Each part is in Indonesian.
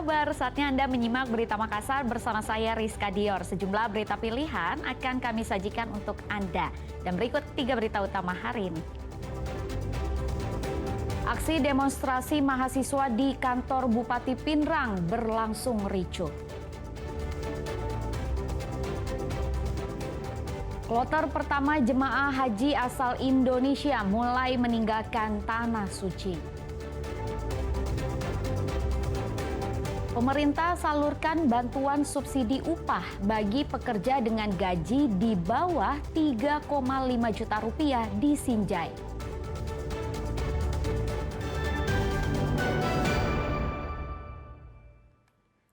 kabar? Saatnya Anda menyimak Berita Makassar bersama saya Rizka Dior. Sejumlah berita pilihan akan kami sajikan untuk Anda. Dan berikut 3 berita utama hari ini. Aksi demonstrasi mahasiswa di kantor Bupati Pinrang berlangsung ricuh. Kloter pertama jemaah haji asal Indonesia mulai meninggalkan Tanah Suci. Pemerintah salurkan bantuan subsidi upah bagi pekerja dengan gaji di bawah 3,5 juta rupiah di Sinjai.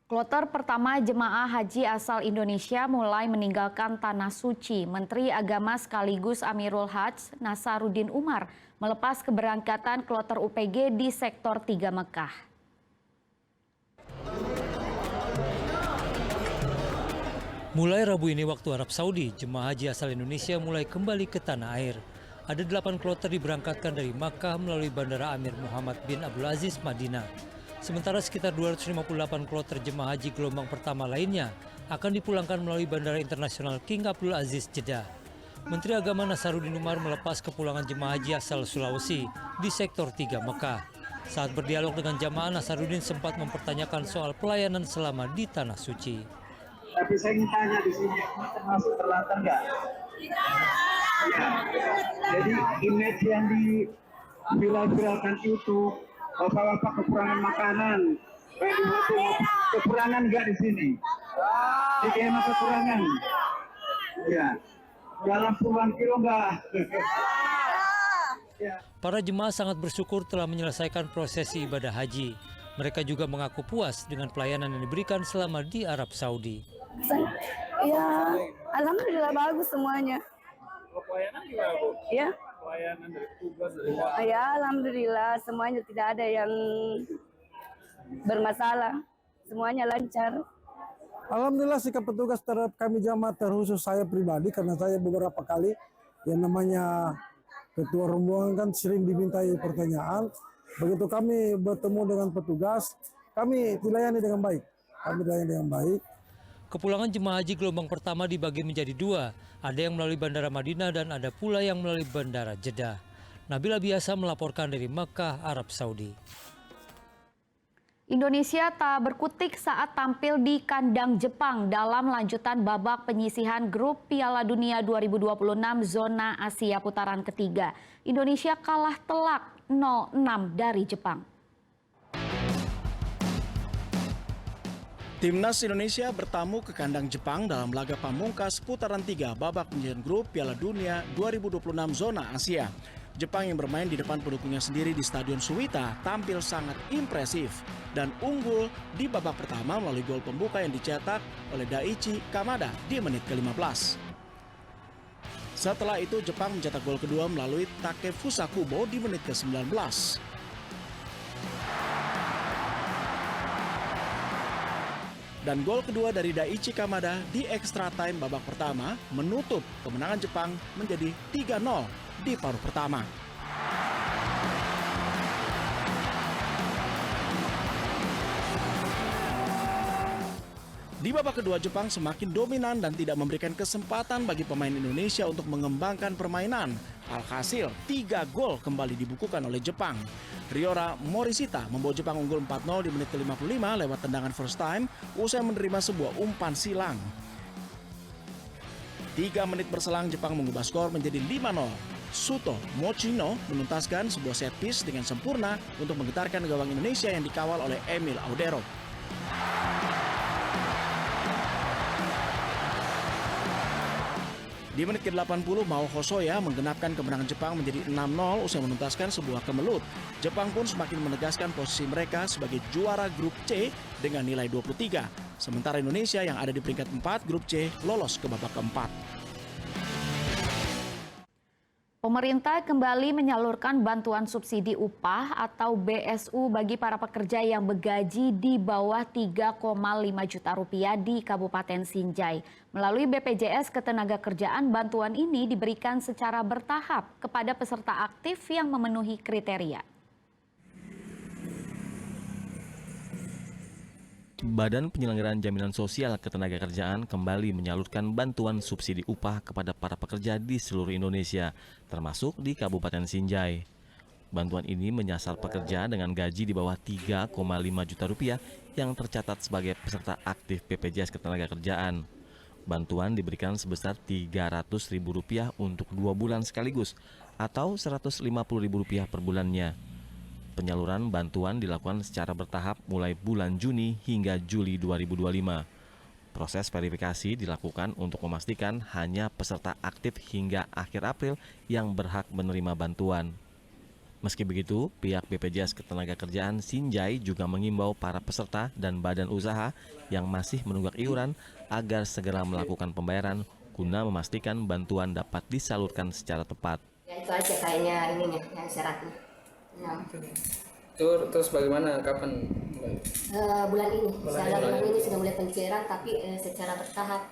Kloter pertama jemaah haji asal Indonesia mulai meninggalkan Tanah Suci. Menteri Agama sekaligus Amirul Hajj Nasaruddin Umar melepas keberangkatan kloter UPG di sektor 3 Mekah. Mulai Rabu ini waktu Arab Saudi, jemaah haji asal Indonesia mulai kembali ke tanah air. Ada 8 kloter diberangkatkan dari Makkah melalui Bandara Amir Muhammad bin Abdul Aziz, Madinah. Sementara sekitar 258 kloter jemaah haji gelombang pertama lainnya akan dipulangkan melalui Bandara Internasional King Abdul Aziz, Jeddah. Menteri Agama Nasaruddin Umar melepas kepulangan jemaah haji asal Sulawesi di sektor 3 Mekah. Saat berdialog dengan jamaah, Nasaruddin sempat mempertanyakan soal pelayanan selama di Tanah Suci. Tapi saya ingin tanya di sini, termasuk terlantar nggak? Ya. Jadi image yang diviral-viralkan itu, bapak-bapak kekurangan makanan, kekurangan nggak di sini? Di kemah kekurangan? Ya. Dalam puluhan kilo nggak? Ya. Para jemaah sangat bersyukur telah menyelesaikan prosesi ibadah haji. Mereka juga mengaku puas dengan pelayanan yang diberikan selama di Arab Saudi. Ya, alhamdulillah bagus semuanya. Pelayanan gimana, Bu? Ya. Pelayanan dari tugas Ya, alhamdulillah semuanya tidak ada yang bermasalah. Semuanya lancar. Alhamdulillah sikap petugas terhadap kami jamaah, terkhusus saya pribadi, karena saya beberapa kali yang namanya ketua rombongan kan sering dimintai pertanyaan. Begitu kami bertemu dengan petugas, kami dilayani dengan baik. Kepulangan jemaah haji gelombang pertama dibagi menjadi 2. Ada yang melalui Bandara Madinah dan ada pula yang melalui Bandara Jeddah. Nabila Biasa melaporkan dari Makkah, Arab Saudi. Indonesia tak berkutik saat tampil di kandang Jepang dalam lanjutan babak penyisihan grup Piala Dunia 2026 zona Asia putaran ketiga. Indonesia kalah telak 0-6 dari Jepang. Timnas Indonesia bertamu ke kandang Jepang dalam laga pamungkas putaran 3 babak penyisihan grup Piala Dunia 2026 zona Asia. Jepang yang bermain di depan pendukungnya sendiri di Stadion Suwita tampil sangat impresif dan unggul di babak pertama melalui gol pembuka yang dicetak oleh Daichi Kamada di menit ke-15. Setelah itu Jepang mencetak gol kedua melalui Takefusa Kubo di menit ke-19. Dan gol kedua dari Daichi Kamada di extra time babak pertama menutup kemenangan Jepang menjadi 3-0 di paruh pertama. Di babak kedua Jepang semakin dominan dan tidak memberikan kesempatan bagi pemain Indonesia untuk mengembangkan permainan. Alhasil 3 gol kembali dibukukan oleh Jepang. Ryora Morishita membawa Jepang unggul 4-0 di menit ke-55 lewat tendangan first time usai menerima sebuah umpan silang. 3 menit berselang Jepang mengubah skor menjadi 5-0. Suto Mochino menuntaskan sebuah set piece dengan sempurna untuk menggetarkan gawang Indonesia yang dikawal oleh Emil Audero. Di menit ke-80, Mao Hosoya menggenapkan kemenangan Jepang menjadi 6-0 usai menuntaskan sebuah kemelut. Jepang pun semakin menegaskan posisi mereka sebagai juara grup C dengan nilai 23. Sementara Indonesia yang ada di peringkat 4 grup C lolos ke babak keempat. Pemerintah kembali menyalurkan bantuan subsidi upah atau BSU bagi para pekerja yang bergaji di bawah 3,5 juta rupiah di Kabupaten Sinjai. Melalui BPJS Ketenagakerjaan, bantuan ini diberikan secara bertahap kepada peserta aktif yang memenuhi kriteria. Badan Penyelenggaraan Jaminan Sosial Ketenagakerjaan kembali menyalurkan bantuan subsidi upah kepada para pekerja di seluruh Indonesia, termasuk di Kabupaten Sinjai. Bantuan ini menyasar pekerja dengan gaji di bawah 3,5 juta rupiah yang tercatat sebagai peserta aktif BPJS Ketenagakerjaan. Bantuan diberikan sebesar Rp300.000 untuk 2 bulan sekaligus atau Rp150.000 per bulannya. Penyaluran bantuan dilakukan secara bertahap mulai bulan Juni hingga Juli 2025. Proses verifikasi dilakukan untuk memastikan hanya peserta aktif hingga akhir April yang berhak menerima bantuan. Meski begitu, pihak BPJS Ketenagakerjaan Sinjai juga mengimbau para peserta dan badan usaha yang masih menunggak iuran agar segera melakukan pembayaran guna memastikan bantuan dapat disalurkan secara tepat. Ya itu aja kayaknya ininya yang syaratnya. Nah. Terus bagaimana, kapan? Bulan ini, bulan ini sudah mulai pencairan tapi secara bertahap.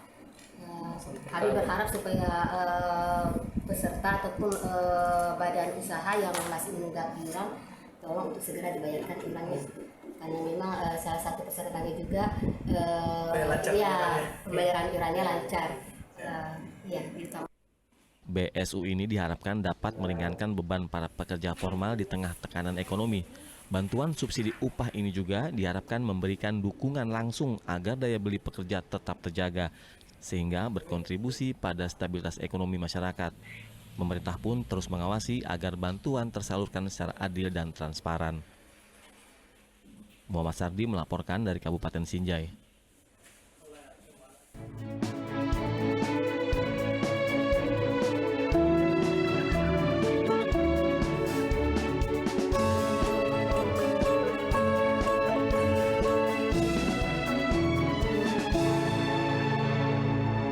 Kami berharap supaya peserta ataupun badan usaha yang masih menunggak iuran tolong untuk segera dibayarkan iurannya. Karena memang salah satu pesertanya juga pembayaran iurannya lancar. Gitu. BSU ini diharapkan dapat meringankan beban para pekerja formal di tengah tekanan ekonomi. Bantuan subsidi upah ini juga diharapkan memberikan dukungan langsung agar daya beli pekerja tetap terjaga, sehingga berkontribusi pada stabilitas ekonomi masyarakat. Pemerintah pun terus mengawasi agar bantuan tersalurkan secara adil dan transparan. Muhammad Sardi melaporkan dari Kabupaten Sinjai.